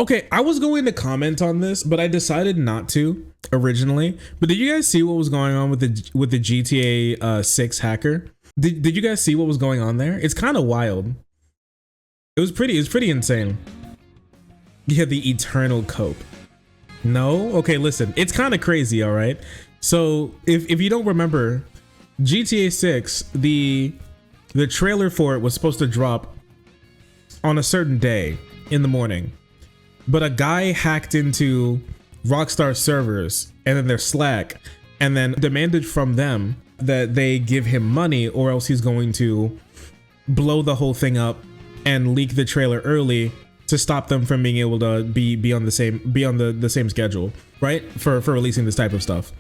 Okay, I was going to comment on this, but I decided not to originally. But did you guys see what was going on with the GTA 6 hacker? Did you guys see what was going on there? It's kind of wild. It was pretty insane. Yeah, the eternal cope. No? Okay, listen. It's kind of crazy, all right? So, if you don't remember, GTA 6, the trailer for it was supposed to drop on a certain day in the morning. But a guy hacked into Rockstar servers and then their Slack and then demanded from them that they give him money or else he's going to blow the whole thing up and leak the trailer early to stop them from being able to be on the same schedule, right? For releasing this type of stuff.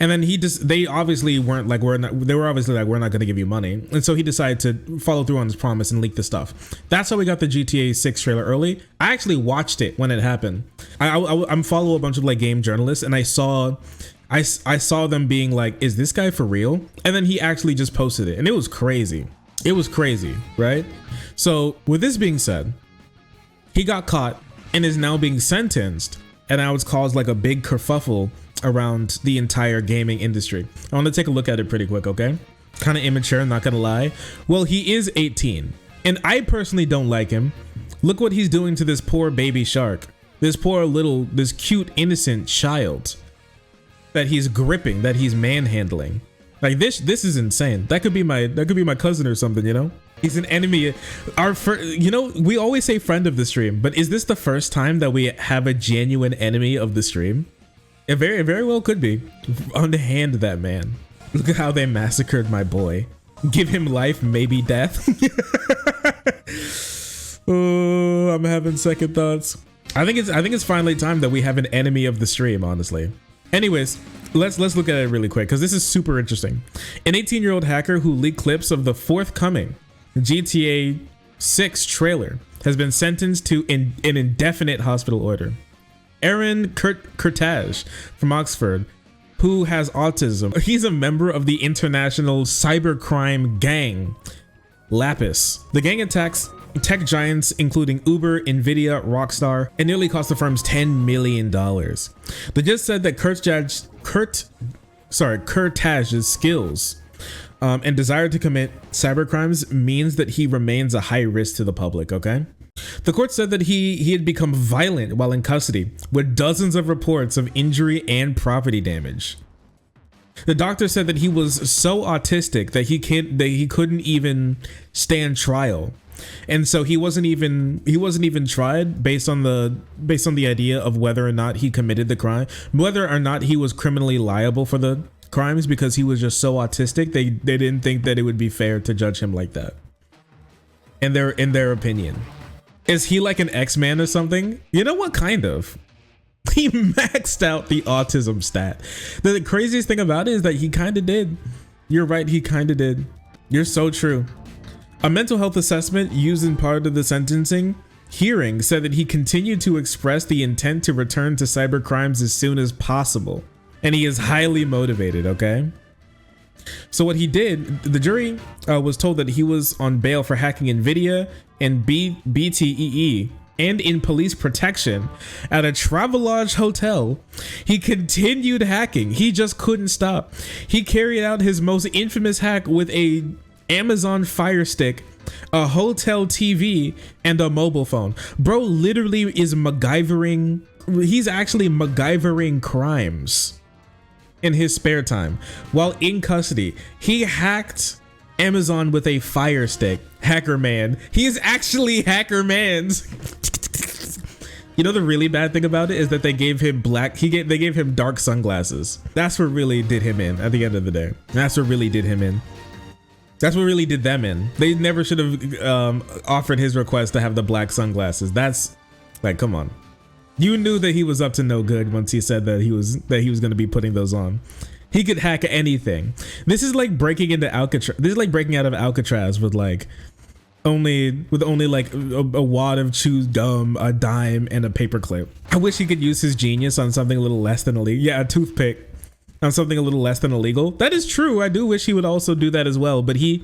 And then they obviously weren't like, we're not going to give you money. And so he decided to follow through on his promise and leak the stuff. That's how we got the GTA 6 trailer early. I actually watched it when it happened. I'm follow a bunch of like game journalists, and I saw them being like, is this guy for real? And then he actually just posted it, and it was crazy. It was crazy, right? So with this being said, he got caught and is now being sentenced, and now it's caused like a big kerfuffle around the entire gaming industry. I want to take a look at it pretty quick, okay? Kind of immature, not gonna lie. Well, he is 18, and I personally don't like him. Look what he's doing to this poor baby shark. This cute, innocent child that he's gripping, that he's manhandling. Like this is insane. That could be my cousin or something, you know? He's an enemy. We always say friend of the stream, but is this the first time that we have a genuine enemy of the stream? It very well could be. Unhand that man. Look at how they massacred my boy. Give him life, maybe death. Oh, I'm having second thoughts. I think it's finally time that we have an enemy of the stream, honestly. Anyways, let's look at it really quick because this is super interesting. An 18-year-old hacker who leaked clips of the forthcoming GTA 6 trailer has been sentenced to an indefinite hospital order. Aaron Kurtaj from Oxford, who has autism. He's a member of the international cybercrime gang, Lapis. The gang attacks tech giants including Uber, Nvidia, Rockstar, and nearly cost the firms $10 million. They just said that Kurtaj's skills and desire to commit cybercrimes means that he remains a high risk to the public, okay? The court said that he had become violent while in custody, with dozens of reports of injury and property damage. The doctor said that he was so autistic that he couldn't even stand trial, and so he wasn't even tried based on the idea of whether or not he committed the crime, whether or not he was criminally liable for the crimes, because he was just so autistic. They didn't think that it would be fair to judge him like that. In their opinion. Is he like an X-Man or something? You know what, kind of. He maxed out the autism stat. The craziest thing about it is that he kind of did. You're right, he kind of did. You're so true. A mental health assessment used in part of the sentencing hearing said that he continued to express the intent to return to cybercrimes as soon as possible. And he is highly motivated, okay? So what he did, the jury was told that he was on bail for hacking Nvidia and BTEE and in police protection at a Travelodge hotel. He continued hacking. He just couldn't stop. He carried out his most infamous hack with a Amazon Fire Stick, a hotel TV, and a mobile phone. Bro literally is MacGyvering. He's actually MacGyvering crimes in his spare time while in custody. He hacked Amazon with a Fire Stick. Hacker man. He is actually Hacker Man's. You know the really bad thing about it is that they gave him they gave him dark sunglasses. That's what really did him in at the end of the day. That's what really did him in. That's what really did them in. They never should have offered his request to have the black sunglasses. That's like, come on. You knew that he was up to no good once he said that he was going to be putting those on. He could hack anything. This is like breaking into Alcatraz. This is like breaking out of Alcatraz with only like a wad of chewed gum, a dime, and a paperclip. I wish he could use his genius on something a little less than illegal. Yeah, a toothpick. on something a little less than illegal. That is true. I do wish he would also do that as well, but he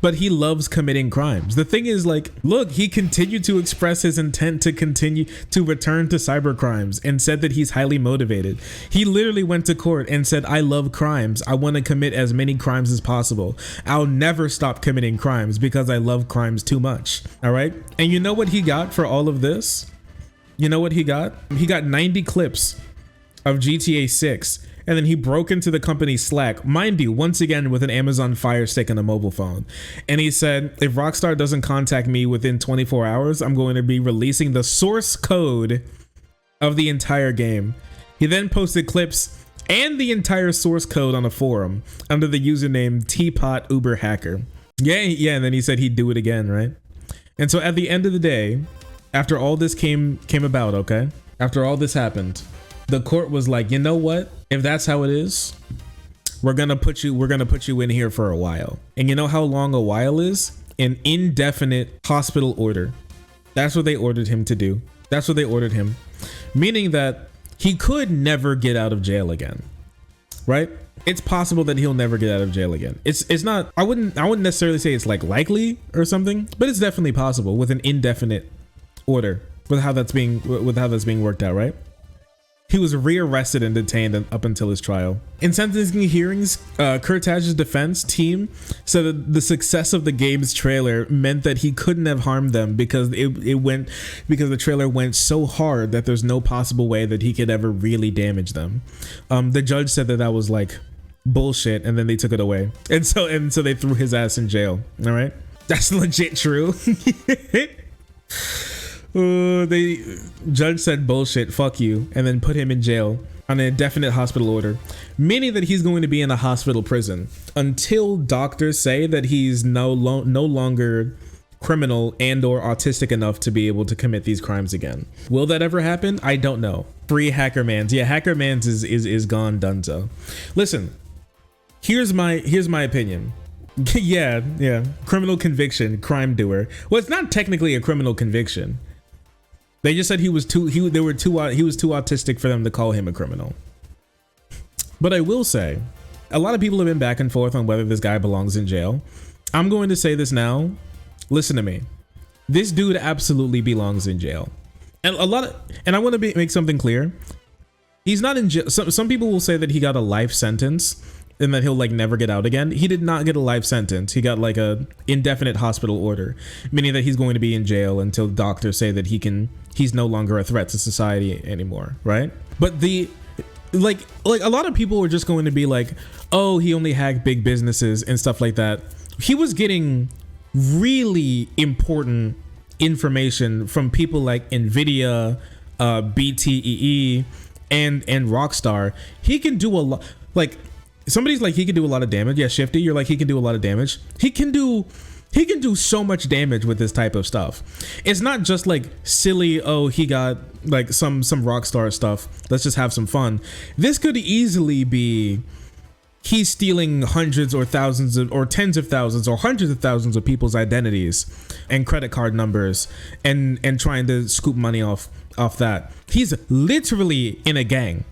loves committing crimes. The thing is, like, look, he continued to express his intent to continue to return to cyber crimes and said that he's highly motivated. He literally went to court and said, I love crimes. I want to commit as many crimes as possible. I'll never stop committing crimes because I love crimes too much. All right. And you know what he got for all of this? You know what he got? He got 90 clips of GTA 6. And then he broke into the company's Slack, mind you, once again with an Amazon Fire Stick and a mobile phone. And he said, if Rockstar doesn't contact me within 24 hours, I'm going to be releasing the source code of the entire game. He then posted clips and the entire source code on a forum under the username Teapot Uber Hacker. Yeah, and then he said he'd do it again, right? And so at the end of the day, after all this came about, okay? After all this happened, the court was like, you know what? If that's how it is, we're gonna put you in here for a while. And you know how long a while is? An indefinite hospital order. That's what they ordered him to do. That's what they ordered him. Meaning that he could never get out of jail again. Right? It's possible that he'll never get out of jail again. It's not, I wouldn't necessarily say it's like likely or something, but it's definitely possible with an indefinite order with how that's being worked out, right? He was rearrested and detained up until his trial. In sentencing hearings, Kurtaj's defense team said that the success of the game's trailer meant that he couldn't have harmed them because the trailer went so hard that there's no possible way that he could ever really damage them. The judge said that was like bullshit, and then they took it away, and so they threw his ass in jail. All right, that's legit true. The judge said bullshit, fuck you, and then put him in jail on an indefinite hospital order, meaning that he's going to be in a hospital prison until doctors say that he's no longer criminal and or autistic enough to be able to commit these crimes again. Will that ever happen? I don't know. Free Hackermans. Yeah, Hackermans is gone donezo. Listen, here's my opinion. yeah, criminal conviction, crime doer. Well, it's not technically a criminal conviction. They just said he was too autistic for them to call him a criminal. But I will say, a lot of people have been back and forth on whether this guy belongs in jail. I'm going to say this now. Listen to me. This dude absolutely belongs in jail. And I want to make something clear. He's not in jail. Some people will say that he got a life sentence and that he'll like never get out again. He did not get a life sentence. He got like a indefinite hospital order, meaning that he's going to be in jail until doctors say that he's no longer a threat to society anymore, right? But like a lot of people were just going to be like, oh, he only hacked big businesses and stuff like that. He was getting really important information from people like Nvidia, BTEE, and Rockstar. He can do a lot. Like, somebody's like, he can do a lot of damage. Yeah, Shifty, you're like, he can do a lot of damage. He can do so much damage with this type of stuff. It's not just like silly, oh, he got like some Rockstar stuff, let's just have some fun. This could easily be he's stealing hundreds or thousands or tens of thousands or hundreds of thousands of people's identities and credit card numbers and trying to scoop money off that. He's literally in a gang.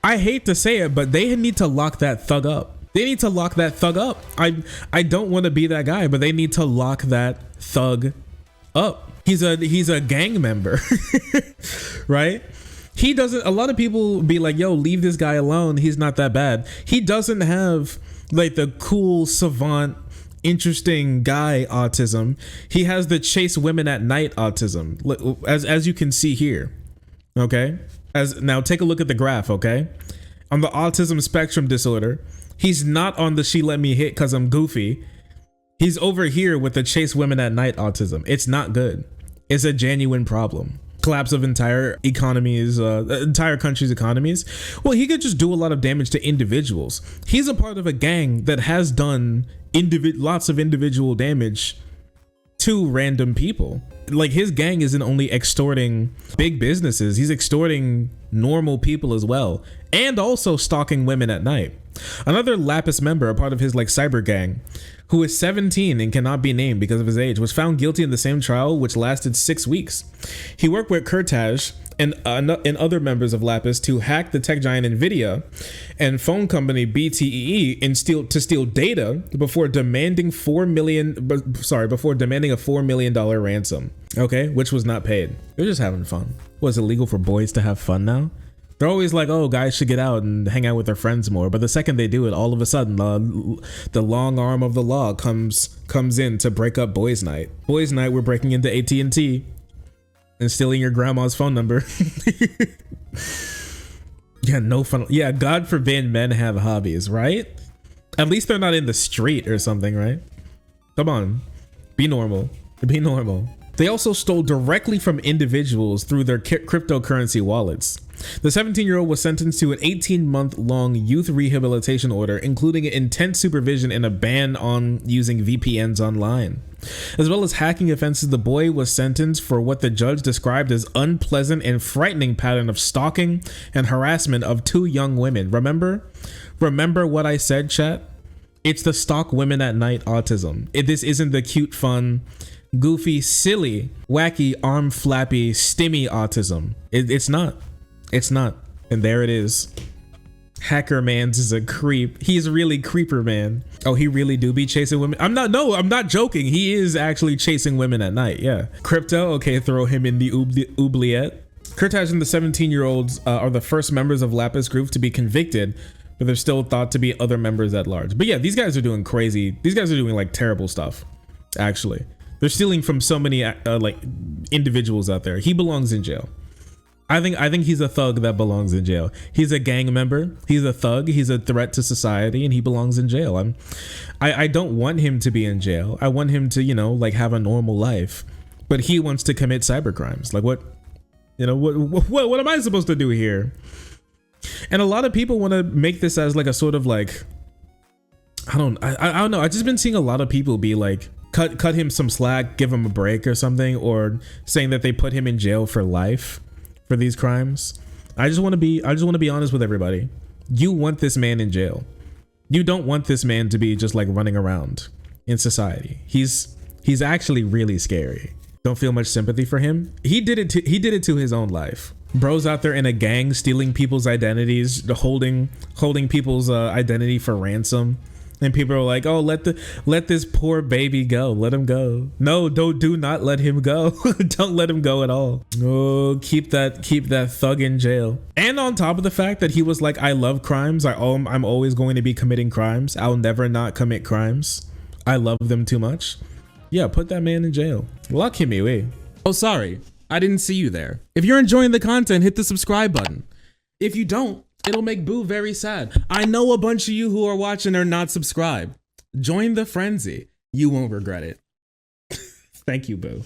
I hate to say it, but they need to lock that thug up. They need to lock that thug up. I don't want to be that guy, but they need to lock that thug up. He's a gang member, right? He doesn't, a lot of people be like, yo, leave this guy alone. He's not that bad. He doesn't have like the cool savant, interesting guy autism. He has the chase women at night autism, as you can see here. Okay. Now take a look at the graph, okay? On the autism spectrum disorder, he's not on the she let me hit cause I'm goofy. He's over here with the chase women at night autism. It's not good. It's a genuine problem. Collapse of entire economies, entire countries' economies. Well, he could just do a lot of damage to individuals. He's a part of a gang that has done lots of individual damage to random people. Like, his gang isn't only extorting big businesses, he's extorting normal people as well, and also stalking women at night. Another Lapis member, a part of his like cyber gang, who is 17 and cannot be named because of his age, was found guilty in the same trial, which lasted 6 weeks. He worked with Kurtaj and other members of Lapis to hack the tech giant Nvidia and phone company BTE and steal data before demanding a $4 million ransom. Okay, which was not paid. They're just having fun. Was it illegal for boys to have fun now? They're always like, oh, guys should get out and hang out with their friends more. But the second they do it, all of a sudden, the long arm of the law comes in to break up boys' night. Boys' night, we're breaking into AT&T and stealing your grandma's phone number. Yeah, no fun. Yeah, God forbid men have hobbies, right? At least they're not in the street or something, right? Come on, be normal. Be normal. They also stole directly from individuals through their cryptocurrency wallets. The 17-year-old was sentenced to an 18-month-long youth rehabilitation order, including intense supervision and a ban on using VPNs online. As well as hacking offenses, the boy was sentenced for what the judge described as unpleasant and frightening pattern of stalking and harassment of 2 young women. Remember what I said, chat? It's the stalk women at night autism. This isn't the cute, fun, goofy, silly, wacky, arm flappy, stimmy autism. It's not. It's not. And there it is. Hacker Mans is a creep. He's really creeper man. Oh, he really do be chasing women? I'm not joking. He is actually chasing women at night. Yeah. Crypto, okay, throw him in the oubliette. Kurtaj and the 17-year-olds are the first members of Lapis Group to be convicted, but they're still thought to be other members at large. But yeah, these guys are doing crazy. These guys are doing like terrible stuff, actually. They're stealing from so many like individuals out there. He belongs in jail. I think he's a thug that belongs in jail. He's a gang member. He's a thug. He's a threat to society, and he belongs in jail. I don't want him to be in jail. I want him to, like have a normal life. But he wants to commit cyber crimes. Like what am I supposed to do here? And a lot of people want to make this as like a sort of like, I don't know. I've just been seeing a lot of people be like, cut him some slack, give him a break or something, or saying that they put him in jail for life for these crimes. I just want to be honest with everybody. You want this man in jail. You don't want this man to be just like running around in society. He's actually really scary. Don't feel much sympathy for him. He did it to his own life. Bro's out there in a gang stealing people's identities, holding people's identity for ransom. And people are like, "Oh, let this poor baby go. Let him go." No, do not let him go. Don't let him go at all. Oh, keep that thug in jail. And on top of the fact that he was like, "I love crimes. I'm always going to be committing crimes. I'll never not commit crimes. I love them too much." Yeah, put that man in jail. Lock him away. Oh, sorry. I didn't see you there. If you're enjoying the content, hit the subscribe button. If you don't, it'll make Boo very sad. I know a bunch of you who are watching are not subscribed. Join the frenzy. You won't regret it. Thank you, Boo.